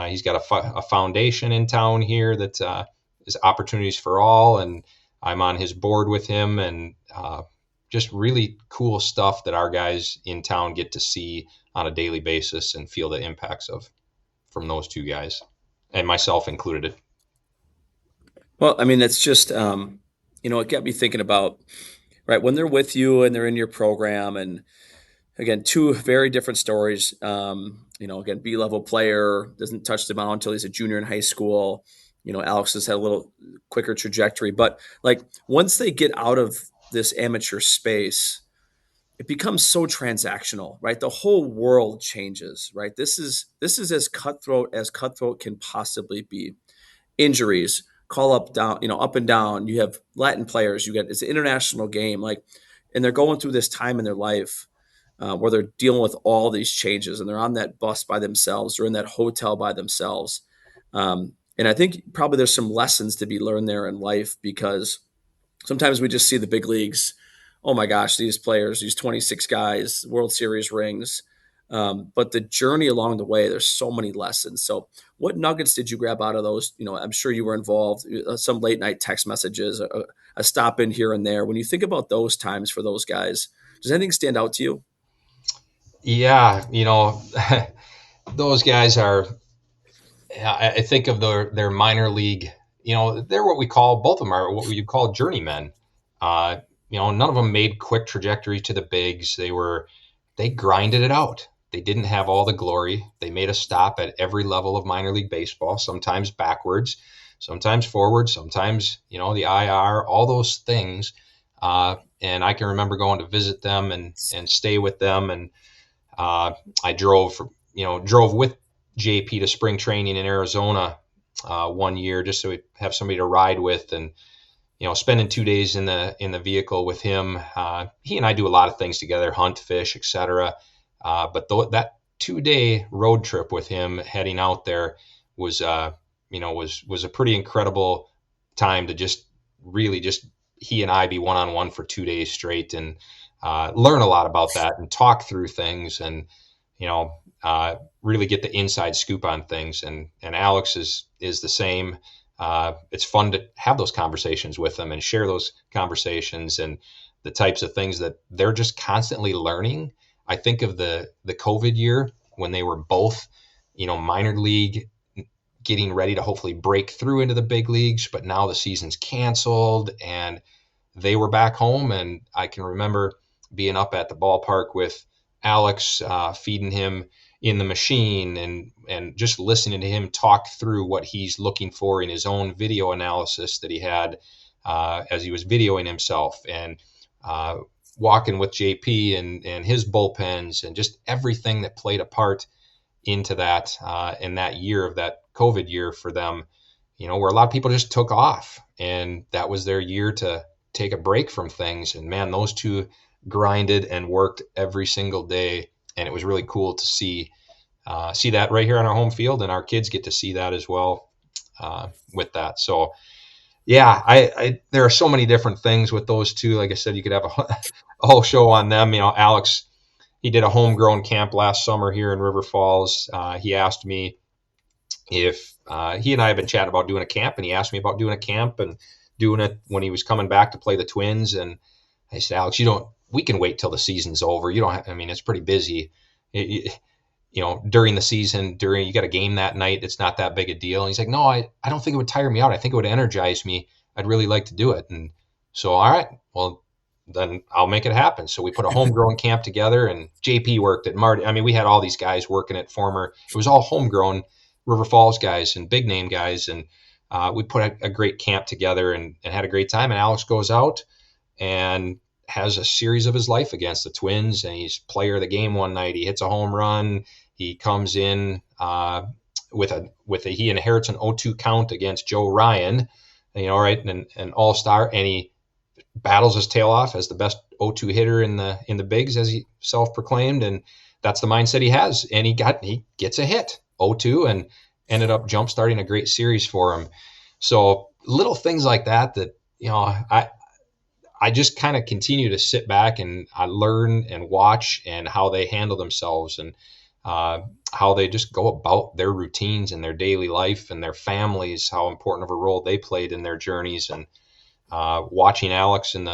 He's got a foundation in town here that is Opportunities for All, and I'm on his board with him, and just really cool stuff that our guys in town get to see on a daily basis and feel the impacts of from those two guys, and myself included. Well, I mean, that's just, it got me thinking about, right, when they're with you and they're in your program, and again, two very different stories. Again, B-level player, doesn't touch the mound until he's a junior in high school. Alex has had a little quicker trajectory, but like, once they get out of this amateur space, it becomes so transactional, right? The whole world changes, right? This is as cutthroat can possibly be. Injuries, call up, down, up and down. You have Latin players. It's an international game. Like, and they're going through this time in their life where they're dealing with all these changes, and they're on that bus by themselves or in that hotel by themselves. And I think probably there's some lessons to be learned there in life, because sometimes we just see the big leagues. Oh my gosh, these players, these 26 guys, World Series rings. But the journey along the way, there's so many lessons. So, what nuggets did you grab out of those? I'm sure you were involved. Some late night text messages, a stop in here and there. When you think about those times for those guys, does anything stand out to you? Yeah, those guys are. I think of their minor league. They're what we call, both of them are what we call journeymen. None of them made quick trajectory to the bigs. They grinded it out. They didn't have all the glory. They made a stop at every level of minor league baseball, sometimes backwards, sometimes forward, sometimes, the IR, all those things. And I can remember going to visit them and stay with them. And I drove with JP to spring training in Arizona one year, just so we have somebody to ride with, and spending 2 days in the vehicle with him. He and I do a lot of things together, hunt, fish, etc. But that 2 day road trip with him heading out there was was a pretty incredible time to just really just he and I be one-on-one for 2 days straight, and learn a lot about that and talk through things, and really get the inside scoop on things. And Alex is the same. It's fun to have those conversations with them and share those conversations and the types of things that they're just constantly learning. I think of the COVID year when they were both, minor league, getting ready to hopefully break through into the big leagues, but now the season's canceled and they were back home. And I can remember being up at the ballpark with Alex, feeding him in the machine and just listening to him talk through what he's looking for in his own video analysis that he had as he was videoing himself, and walking with JP and his bullpens and just everything that played a part into that in that year of that COVID year for them, where a lot of people just took off and that was their year to take a break from things. And man, those two grinded and worked every single day. And it was really cool to see that right here on our home field, and our kids get to see that as well with that. So yeah, I there are so many different things with those two. Like I said, you could have a whole show on them. Alex, he did a homegrown camp last summer here in River Falls. He asked me if he and I have been chatting about doing a camp, and he asked me about doing a camp and doing it when he was coming back to play the Twins. And I said, Alex, we can wait till the season's over. You don't have, it's pretty busy. During the season, you got a game that night, it's not that big a deal. And he's like, no, I don't think it would tire me out. I think it would energize me. I'd really like to do it. And so, all right, well, then I'll make it happen. So we put a homegrown camp together, and JP worked at Marty. We had all these guys working at it was all homegrown River Falls guys and big name guys. And we put a great camp together and had a great time. And Alex goes out and has a series of his life against the Twins, and he's player of the game one night. He hits a home run. He comes in he inherits an 0-2 count against Joe Ryan, right, an all-star, and he battles his tail off as the best 0-2 hitter in the bigs, as he self-proclaimed, and that's the mindset he has. And he gets a hit 0-2 and ended up jump starting a great series for him. So little things like that I just kind of continue to sit back and I learn and watch and how they handle themselves and how they just go about their routines and their daily life and their families, how important of a role they played in their journeys. And watching Alex I'm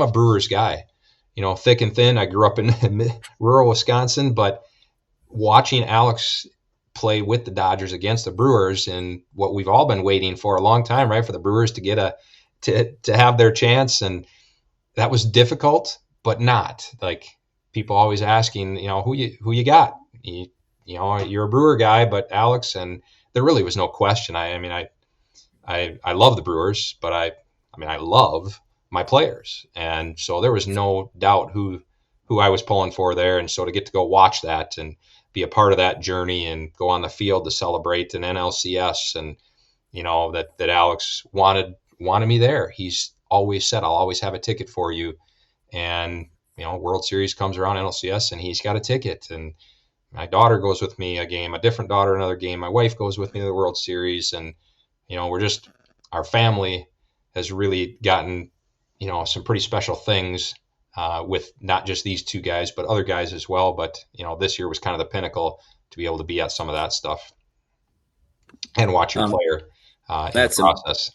a Brewers guy, thick and thin. I grew up in rural Wisconsin, but watching Alex play with the Dodgers against the Brewers, and what we've all been waiting for a long time, right, for the Brewers to get to have their chance. And that was difficult, but not like people always asking, who you got, you're a Brewer guy, but Alex, and there really was no question. I love the Brewers, but I love my players. And so there was no doubt who I was pulling for there. And so to get to go watch that and be a part of that journey and go on the field to celebrate an NLCS, and, that Alex wanted me there. He's always said, I'll always have a ticket for you. And, World Series comes around, NLCS, and he's got a ticket. And my daughter goes with me a game, a different daughter another game. My wife goes with me to the World Series. And, our family has really gotten, some pretty special things with not just these two guys, but other guys as well. But, this year was kind of the pinnacle to be able to be at some of that stuff and watch your player in the That's process.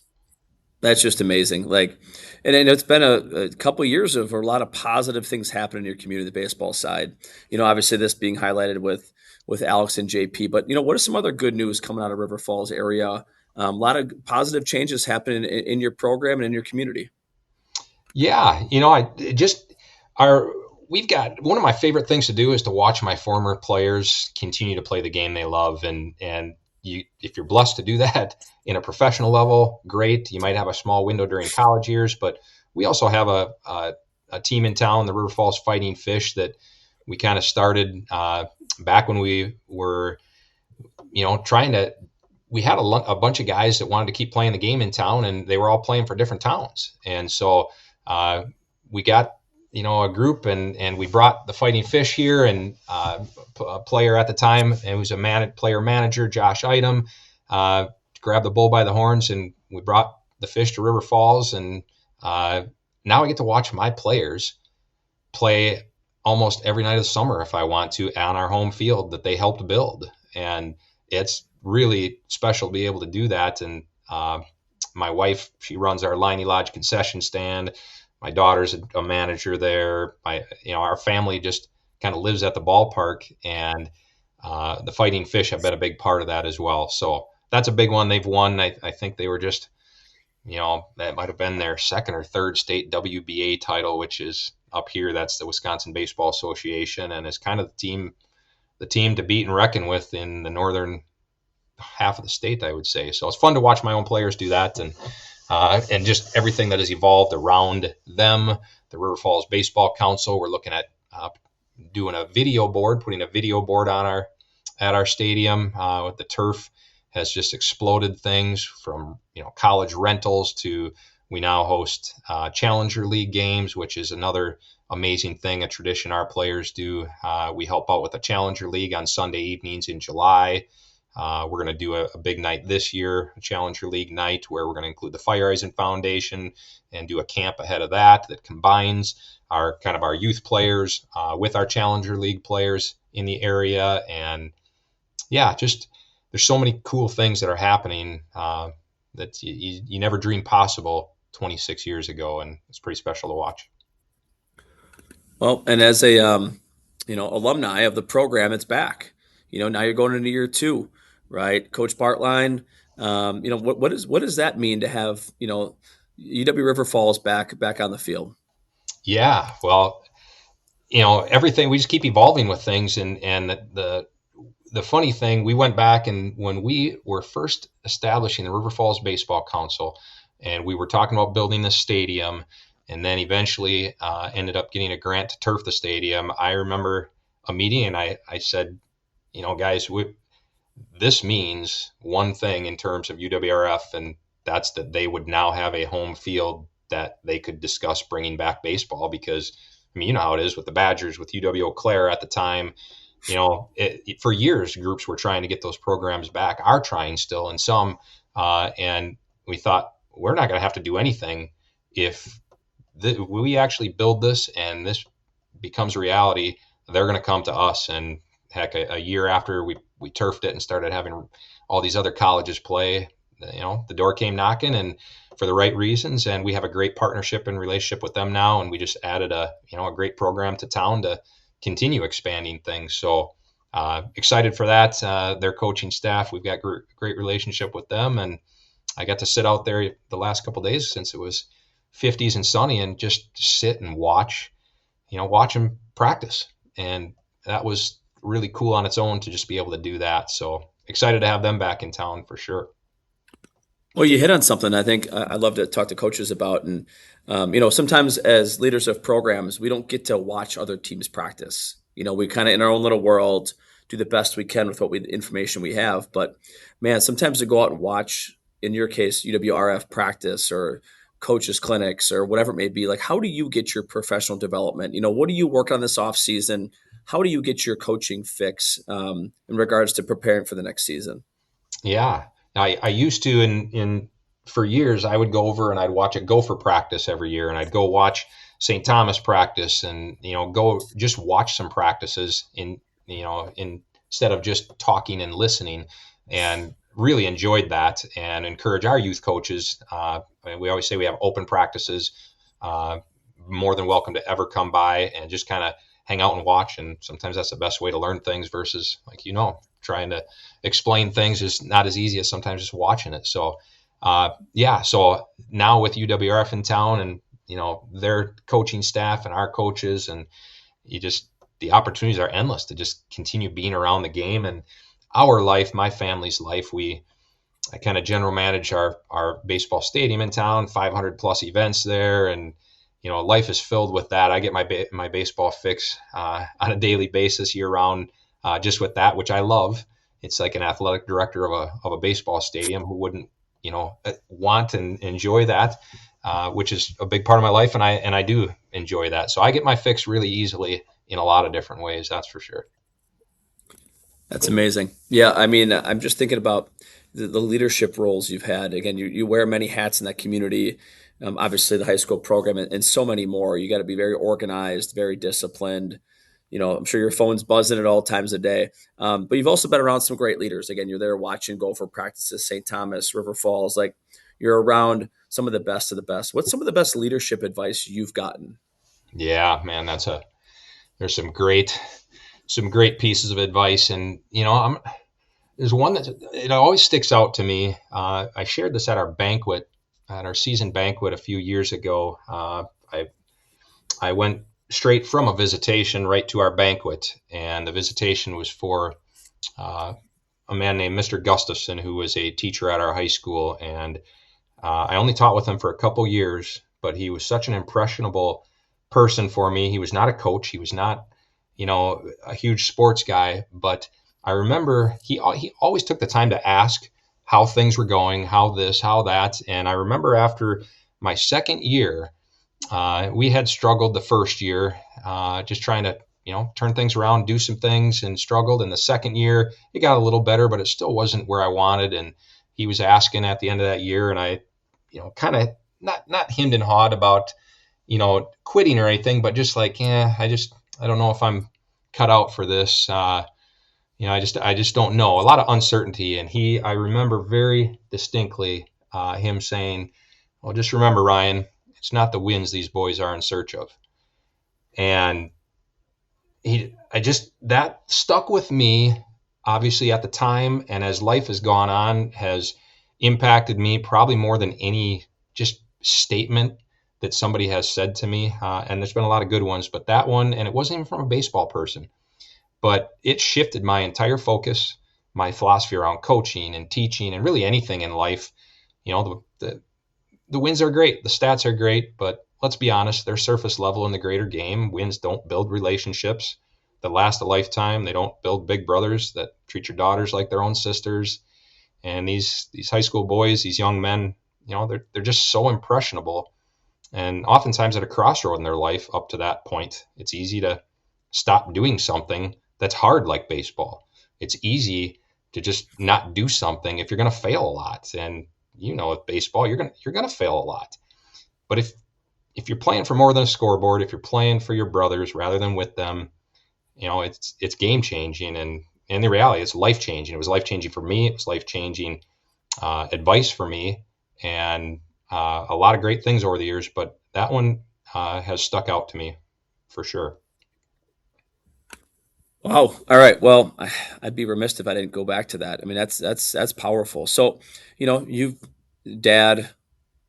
That's just amazing. And it's been a couple of years of a lot of positive things happening in your community, the baseball side. Obviously this being highlighted with Alex and JP, but what are some other good news coming out of River Falls area? A lot of positive changes happening in your program and in your community. Yeah, we've got one of my favorite things to do is to watch my former players continue to play the game they love, and if you're blessed to do that in a professional level, great. You might have a small window during college years, but we also have a team in town, the River Falls Fighting Fish, that we kind of started back when we were, we had a bunch of guys that wanted to keep playing the game in town, and they were all playing for different towns. And so we got, a group and we brought the Fighting Fish here, and a player at the time, it was a player manager, Josh Item, grabbed the bull by the horns, and we brought the Fish to River Falls. And now I get to watch my players play almost every night of the summer if I want to on our home field that they helped build. And it's really special to be able to do that. And my wife, she runs our Liney Lodge concession stand. My daughter's a manager there. Our family just kind of lives at the ballpark, and the Fighting Fish have been a big part of that as well. So that's a big one. They've won. I think they were just, that might have been their second or third state WBA title, which is up here. That's the Wisconsin Baseball Association, and is kind of the team to beat and reckon with in the northern half of the state, I would say. So it's fun to watch my own players do that, and just everything that has evolved around them. The River Falls Baseball Council, we're looking at doing putting a video board on at our stadium. With the turf has just exploded things from college rentals to we now host Challenger League games, which is another amazing thing, a tradition our players do. We help out with the Challenger League on Sunday evenings in July. We're going to do a big night this year, a Challenger League night, where we're going to include the Fire Eisen Foundation and do a camp ahead of that combines our youth players with our Challenger League players in the area. And yeah, just there's so many cool things that are happening that you never dreamed possible 26 years ago, and it's pretty special to watch. Well, and as a alumni of the program, it's back. Now you're going into year 2. Right, Coach Bartlein. What does that mean to have UW River Falls back on the field? Yeah, well, everything, we just keep evolving with things, and the funny thing, we went back, and when we were first establishing the River Falls Baseball Council, and we were talking about building the stadium, and then eventually ended up getting a grant to turf the stadium. I remember a meeting, and I said, guys, this means one thing in terms of UWRF, and that's that they would now have a home field that they could discuss bringing back baseball, because, how it is with the Badgers, with UW Eau Claire at the time, for years, groups were trying to get those programs back, are trying still in some, and we thought, we're not going to have to do anything if we actually build this and this becomes reality. They're going to come to us. And heck, a year after we turfed it and started having all these other colleges play, the door came knocking, and for the right reasons. And we have a great partnership and relationship with them now. And we just added a great program to town to continue expanding things. So excited for that. Their coaching staff, we've got great relationship with them. And I got to sit out there the last couple of days since it was 50s and sunny, and just sit and watch them practice. And that was really cool on its own to just be able to do that. So excited to have them back in town for sure. Well, you hit on something I think I'd love to talk to coaches about. And, sometimes as leaders of programs, we don't get to watch other teams practice. We kind of in our own little world do the best we can with information we have. But man, sometimes to go out and watch, in your case, UWRF practice or coaches clinics or whatever it may be, like how do you get your professional development? What do you work on this off season? How do you get your coaching fix in regards to preparing for the next season? Yeah, I used to in for years I would go over and I'd watch a Gopher practice every year, and I'd go watch St. Thomas practice, and go just watch some practices instead of just talking and listening, and really enjoyed that and encourage our youth coaches. We always say we have open practices. Uh, More than welcome to ever come by and just kind of hang out and watch. And sometimes that's the best way to learn things versus trying to explain things is not as easy as sometimes just watching it. So, so now with UWRF in town and, their coaching staff and our coaches, and the opportunities are endless to just continue being around the game and our life, my family's life. I kind of general manage our baseball stadium in town, 500 plus events there. And, life is filled with that. I get my baseball fix on a daily basis year round, just with that, which I love. It's like an athletic director of a baseball stadium who wouldn't, want and enjoy that, which is a big part of my life. And I do enjoy that. So I get my fix really easily in a lot of different ways. That's for sure. That's amazing. Yeah, I mean, I'm just thinking about the leadership roles you've had. Again, you wear many hats in that community. Obviously, the high school program and so many more. You got to be very organized, very disciplined. I'm sure your phone's buzzing at all times of day. But you've also been around some great leaders. Again, you're there watching Gopher practices, St. Thomas, River Falls. Like you're around some of the best of the best. What's some of the best leadership advice you've gotten? Yeah, man, there's some great pieces of advice. And, there's one that it always sticks out to me. I shared this at our season banquet a few years ago. I went straight from a visitation right to our banquet, and the visitation was for a man named Mr. Gustafson, who was a teacher at our high school. And I only taught with him for a couple years, but he was such an impressionable person for me. He was not a coach. He was not, a huge sports guy, but I remember he always took the time to ask how things were going, how this, how that. And I remember after my second year, we had struggled the first year, just trying to, turn things around, do some things, and struggled. And the second year, it got a little better, but it still wasn't where I wanted. And he was asking at the end of that year, and I, kind of not hemmed and hawed about, quitting or anything, but just like, I don't know if I'm cut out for this. I just don't know. A lot of uncertainty. And I remember very distinctly him saying, well, just remember, Ryan, it's not the wins these boys are in search of. And that stuck with me, obviously at the time, and as life has gone on, has impacted me probably more than any just statement that somebody has said to me. And there's been a lot of good ones, but that one, and it wasn't even from a baseball person, but it shifted my entire focus, my philosophy around coaching and teaching and really anything in life. The wins are great. The stats are great, but let's be honest, they're surface level in the greater game. Wins don't build relationships that last a lifetime. They don't build big brothers that treat your daughters like their own sisters. And these high school boys, these young men, they're just so impressionable. And oftentimes at a crossroad in their life up to that point, it's easy to stop doing something that's hard like baseball. It's easy to just not do something if you're going to fail a lot. And with baseball, you're going to fail a lot. But if you're playing for more than a scoreboard, if you're playing for your brothers rather than with them, it's game changing. And in the reality, it's life changing. It was life changing for me. It was life changing advice for me, and a lot of great things over the years. But that one has stuck out to me for sure. Wow. All right. Well, I'd be remiss if I didn't go back to that. I mean, that's powerful. So, you dad,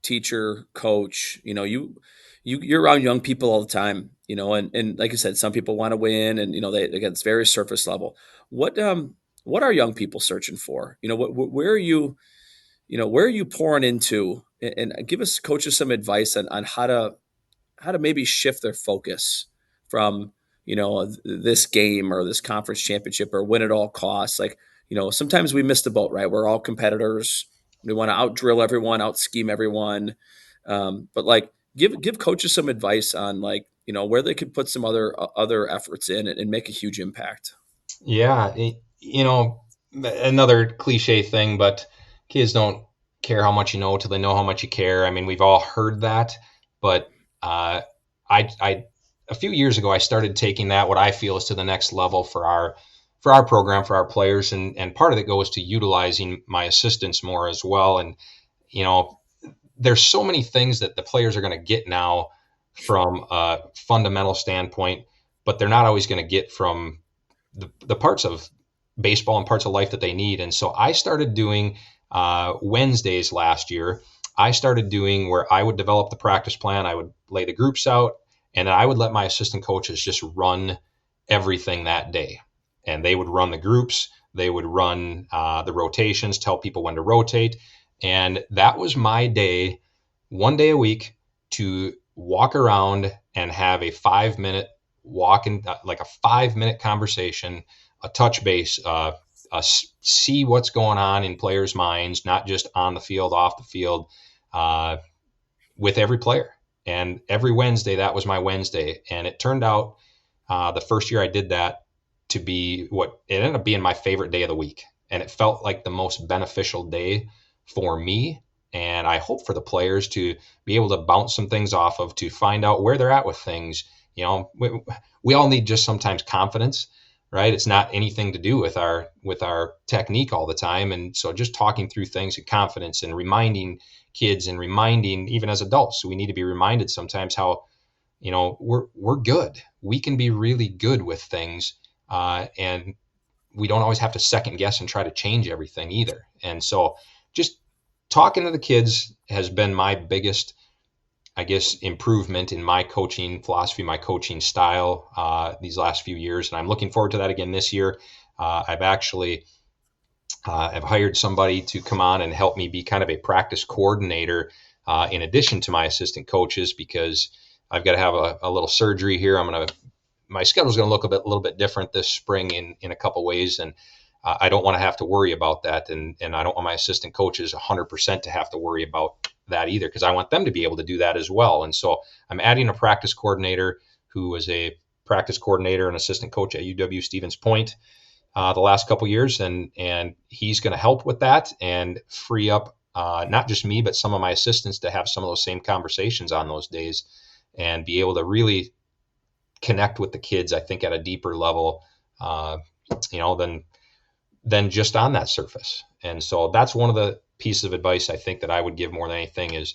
teacher, coach, you're around young people all the time, and like I said, some people want to win and, again, it's very surface level. What are young people searching for? Where are you pouring into, and give us coaches some advice on how to maybe shift their focus from, this game or this conference championship or win at all costs. Like, sometimes we miss the boat, right? We're all competitors. We want to out drill everyone, out scheme everyone. But like, give coaches some advice on like, where they could put some other efforts in and make a huge impact. Yeah, another cliche thing, but kids don't care how much you know till they know how much you care. I mean, we've all heard that, but I a few years ago I started taking that, what I feel is, to the next level for our program, for our players, and part of it goes to utilizing my assistants more as well. And you know, there's so many things that the players are going to get now from a fundamental standpoint, but they're not always going to get from the parts of baseball and parts of life that they need. And so I started doing Wednesdays last year. I started doing where I would develop the practice plan, I would lay the groups out, and I would let my assistant coaches just run everything that day. And they would run the groups, they would run the rotations, tell people when to rotate. And that was my day, one day a week, to walk around and have a 5-minute walk in, like a 5-minute conversation, a touch base, see what's going on in players' minds, not just on the field, off the field, with every player. And every Wednesday, that was my Wednesday. And it turned out the first year I did that to be what it ended up being my favorite day of the week. And it felt like the most beneficial day for me. And I hope for the players to be able to bounce some things off of, to find out where they're at with things. We all need just sometimes confidence, right? It's not anything to do with our technique all the time. And so just talking through things and confidence and reminding kids, and reminding even as adults, we need to be reminded sometimes how, we're good. We can be really good with things. And we don't always have to second guess and try to change everything either. And so just talking to the kids has been my biggest, I guess, improvement in my coaching philosophy, my coaching style these last few years. And I'm looking forward to that again this year. I've actually I've hired somebody to come on and help me be kind of a practice coordinator in addition to my assistant coaches, because I've got to have a little surgery here. My schedule is going to look a little bit different this spring in a couple ways. And I don't want to have to worry about that. And I don't want my assistant coaches 100% to have to worry about that either, because I want them to be able to do that as well. And so I'm adding a practice coordinator who was a practice coordinator and assistant coach at UW Stevens Point the last couple of years. And he's going to help with that and free up not just me, but some of my assistants to have some of those same conversations on those days and be able to really connect with the kids, I think, at a deeper level, than just on that surface. And so that's one of the pieces of advice I think that I would give more than anything is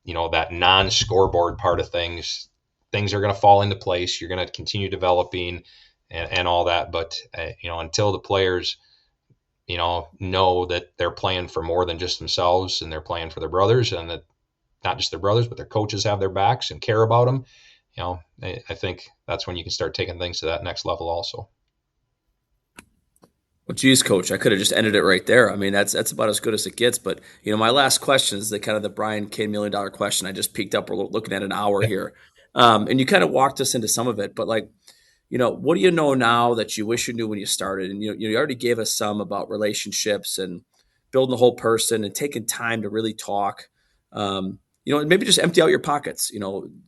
that non-scoreboard part of things. Things are going to fall into place. You're going to continue developing and all that. But, until the players, know that they're playing for more than just themselves, and they're playing for their brothers, and that not just their brothers, but their coaches have their backs and care about them, I think that's when you can start taking things to that next level also. Well, geez, Coach, I could have just ended it right there. I mean, that's about as good as it gets. But my last question is the Brian K. $1 million question. I just peeked up. We're looking at an hour here, and you kind of walked us into some of it. But what do you know now that you wish you knew when you started? And you already gave us some about relationships and building the whole person and taking time to really talk. Maybe just empty out your pockets.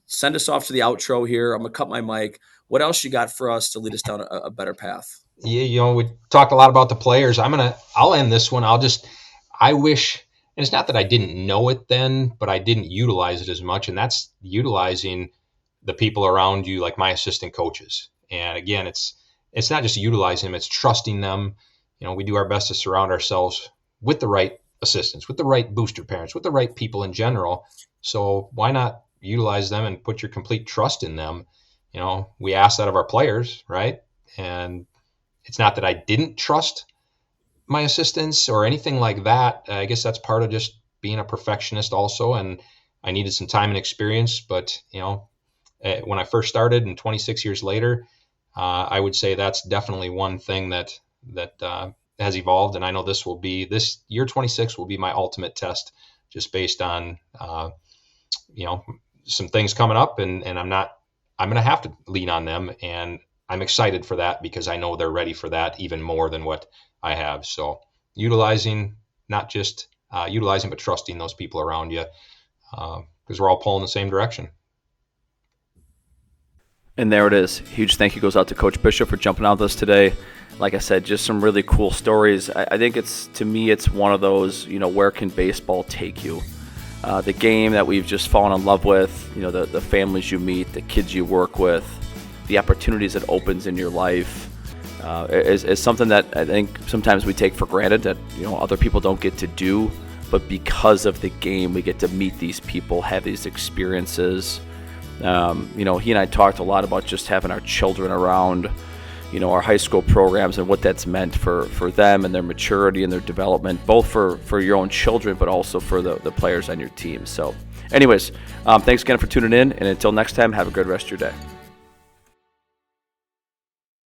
Send us off to the outro here. I'm gonna cut my mic. What else you got for us to lead us down a better path? Yeah, we talked a lot about the players. I'll end this one. I wish, and it's not that I didn't know it then, but I didn't utilize it as much. And that's utilizing the people around you, like my assistant coaches. And again, it's not just utilizing them, it's trusting them. We do our best to surround ourselves with the right assistants, with the right booster parents, with the right people in general. So why not utilize them and put your complete trust in them? We ask that of our players, right? And it's not that I didn't trust my assistants or anything like that. I guess that's part of just being a perfectionist also. And I needed some time and experience. But, when I first started and 26 years later, I would say that's definitely one thing that has evolved. And I know this year 26 will be my ultimate test, just based on, some things coming up, and I'm going to have to lean on them. And I'm excited for that because I know they're ready for that even more than what I have. So utilizing, not just utilizing, but trusting those people around you because we're all pulling the same direction. And there it is. Huge thank you goes out to Coach Bishop for jumping out with us today. Like I said, just some really cool stories. I think to me, it's one of those, where can baseball take you? The game that we've just fallen in love with, the families you meet, the kids you work with, the opportunities it opens in your life, is something that I think sometimes we take for granted that, other people don't get to do. But because of the game, we get to meet these people, have these experiences. He and I talked a lot about just having our children around, our high school programs and what that's meant for them and their maturity and their development, both for your own children, but also for the players on your team. So anyways, thanks again for tuning in. And until next time, have a good rest of your day.